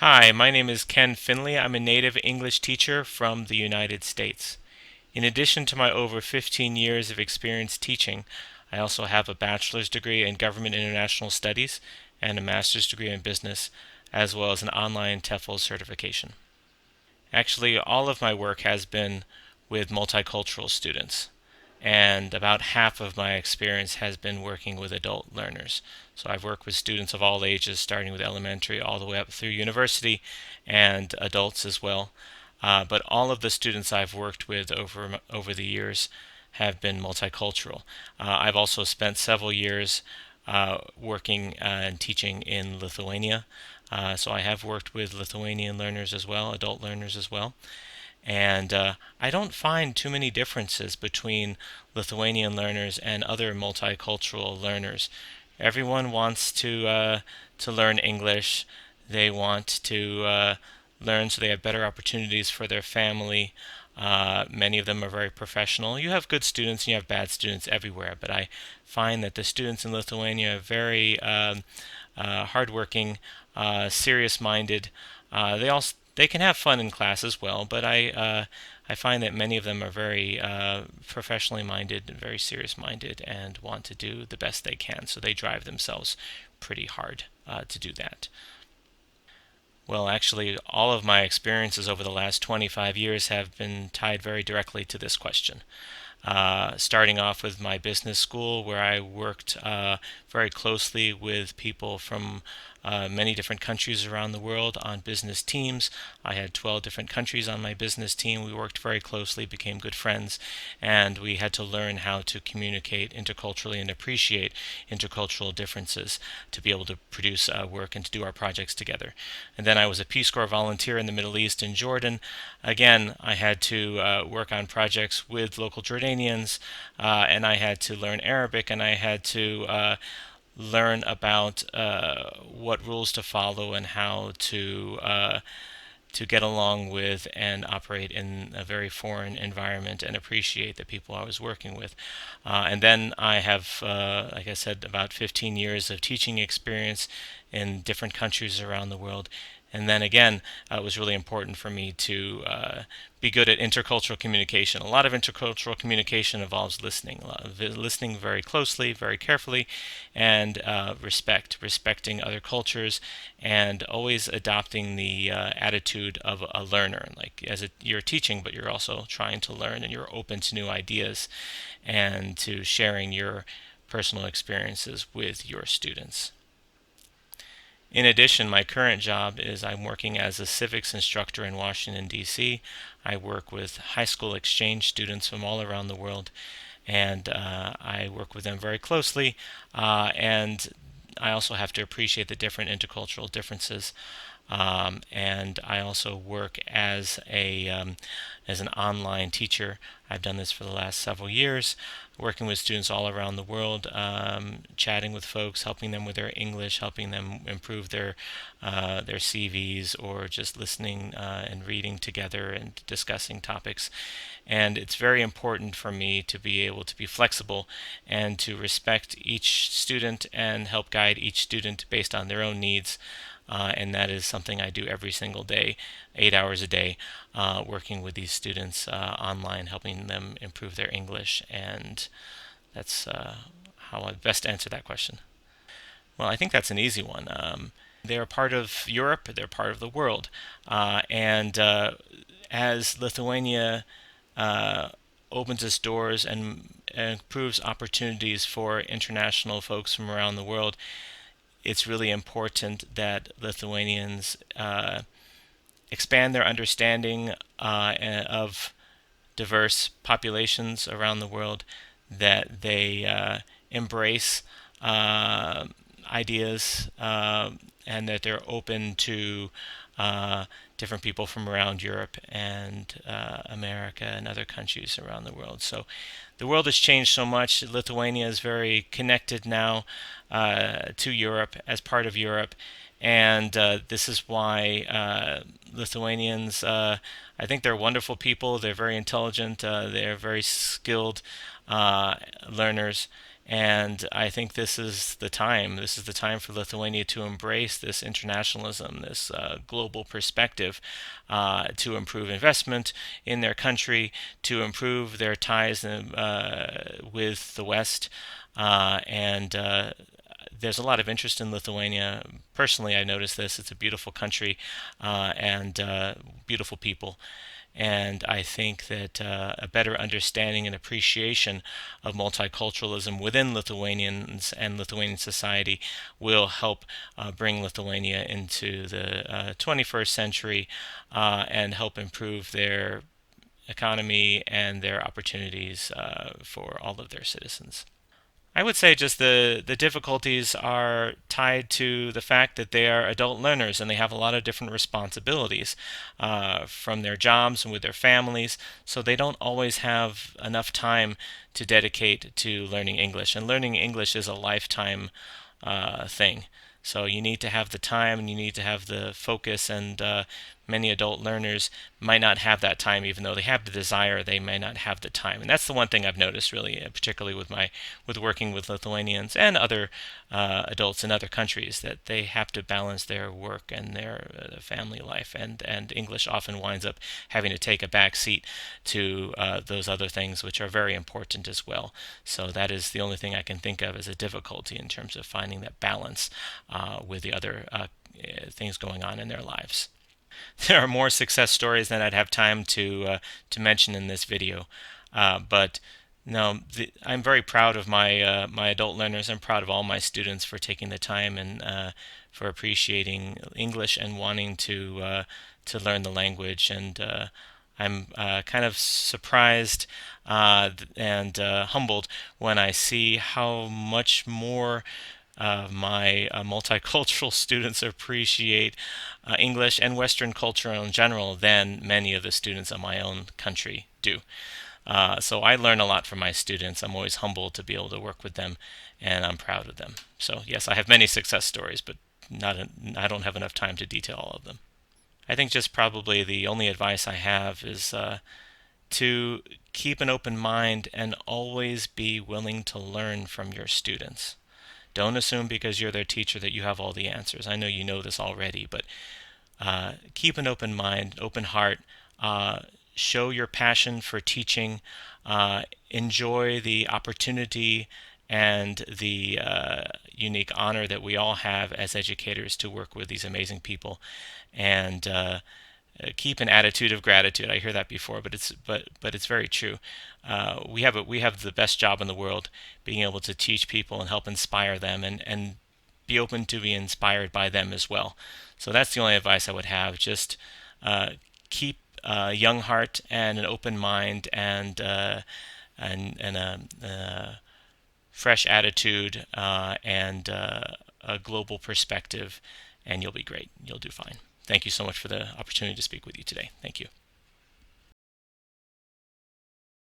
Hi, my name is Ken Finley. I'm a native English teacher from the United States. In addition to my over 15 years of experience teaching, I also have a bachelor's degree in Government International Studies and a master's degree in business, as well as an online TEFL certification. Actually, all of my work has been with multicultural students, and about half of my experience has been working with adult learners. So I've worked with students of all ages, starting with elementary all the way up through university and adults as well. But all of the students I've worked with over the years have been multicultural. I've also spent several years working and teaching in Lithuania. So I have worked with Lithuanian learners as well, adult learners as well. And I don't find too many differences between Lithuanian learners and other multicultural learners. Everyone wants to learn English. They want to learn so they have better opportunities for their family. Many of them are very professional. You have good students and you have bad students everywhere, but I find that the students in Lithuania are very hardworking, serious-minded. They can have fun in class as well, but I find that many of them are very professionally minded and very serious minded and want to do the best they can. So they drive themselves pretty hard to do that. Well, actually, all of my experiences over the last 25 years have been tied very directly to this question. Starting off with my business school, where I worked very closely with people from many different countries around the world on business teams. I had 12 different countries on my business team. We worked very closely, became good friends, and we had to learn how to communicate interculturally and appreciate intercultural differences to be able to produce work and to do our projects together. And then I was a Peace Corps volunteer in the Middle East in Jordan. Again, I had to work on projects with local Jordanians, and I had to learn Arabic, and I had to learn about what rules to follow and how to get along with and operate in a very foreign environment and appreciate the people I was working with. And then I have, like I said, about 15 years of teaching experience in different countries around the world. And then again, it was really important for me to be good at intercultural communication. A lot of intercultural communication involves listening, listening very closely, very carefully, and respecting other cultures, and always adopting the attitude of a learner. Like you're teaching, but you're also trying to learn, and you're open to new ideas and to sharing your personal experiences with your students. In addition, my current job is I'm working as a civics instructor in Washington, D.C. I work with high school exchange students from all around the world, and I work with them very closely. And I also have to appreciate the different intercultural differences. And I also work as an online teacher. I've done this for the last several years, working with students all around the world, chatting with folks, helping them with their English, helping them improve their CVs, or just listening and reading together and discussing topics. And it's very important for me to be able to be flexible and to respect each student and help guide each student based on their own needs. And that is something I do every single day, 8 hours a day, working with these students online, helping them improve their English. And that's how I best answer that question. Well, I think that's an easy one. They're part of Europe, they're part of the world. And as Lithuania opens its doors and improves opportunities for international folks from around the world, it's really important that Lithuanians expand their understanding of diverse populations around the world, that they embrace ideas, and that they're open to different people from around Europe and America and other countries around the world. So the world has changed so much. Lithuania is very connected now to Europe, as part of Europe. And this is why Lithuanians, I think they're wonderful people. They're very intelligent. They're very skilled learners. And I think this is the time. This is the time for Lithuania to embrace this internationalism, this global perspective, to improve investment in their country, to improve their ties with the West, and there's a lot of interest in Lithuania. Personally, I noticed this. It's a beautiful country and beautiful people. And I think that a better understanding and appreciation of multiculturalism within Lithuanians and Lithuanian society will help bring Lithuania into the 21st century and help improve their economy and their opportunities for all of their citizens. I would say just the difficulties are tied to the fact that they are adult learners and they have a lot of different responsibilities from their jobs and with their families, so they don't always have enough time to dedicate to learning English. And learning English is a lifetime thing. So you need to have the time and you need to have the focus, and many adult learners might not have that time, even though they have the desire. They may not have the time, and that's the one thing I've noticed, really, particularly with working with Lithuanians and other adults in other countries, that they have to balance their work and their family life, and English often winds up having to take a back seat to those other things, which are very important as well. So that is the only thing I can think of as a difficulty in terms of finding that balance with the other things going on in their lives. There are more success stories than I'd have time to mention in this video, but no, I'm very proud of my adult learners. I'm proud of all my students for taking the time and for appreciating English and wanting to learn the language. And I'm kind of surprised and humbled when I see how much more my multicultural students appreciate English and Western culture in general than many of the students of my own country do. So I learn a lot from my students. I'm always humbled to be able to work with them, and I'm proud of them. So yes, I have many success stories, but I don't have enough time to detail all of them. I think just probably the only advice I have is to keep an open mind and always be willing to learn from your students. Don't assume because you're their teacher that you have all the answers. I know you know this already, but keep an open mind, open heart. Show your passion for teaching. Enjoy the opportunity and the unique honor that we all have as educators to work with these amazing people, and keep an attitude of gratitude. I hear that before, but it's very true. We have the best job in the world, being able to teach people and help inspire them, and be open to be inspired by them as well. So that's the only advice I would have. Just keep a young heart and an open mind and a fresh attitude and a global perspective, and you'll be great. You'll do fine. Thank you so much for the opportunity to speak with you today. Thank you.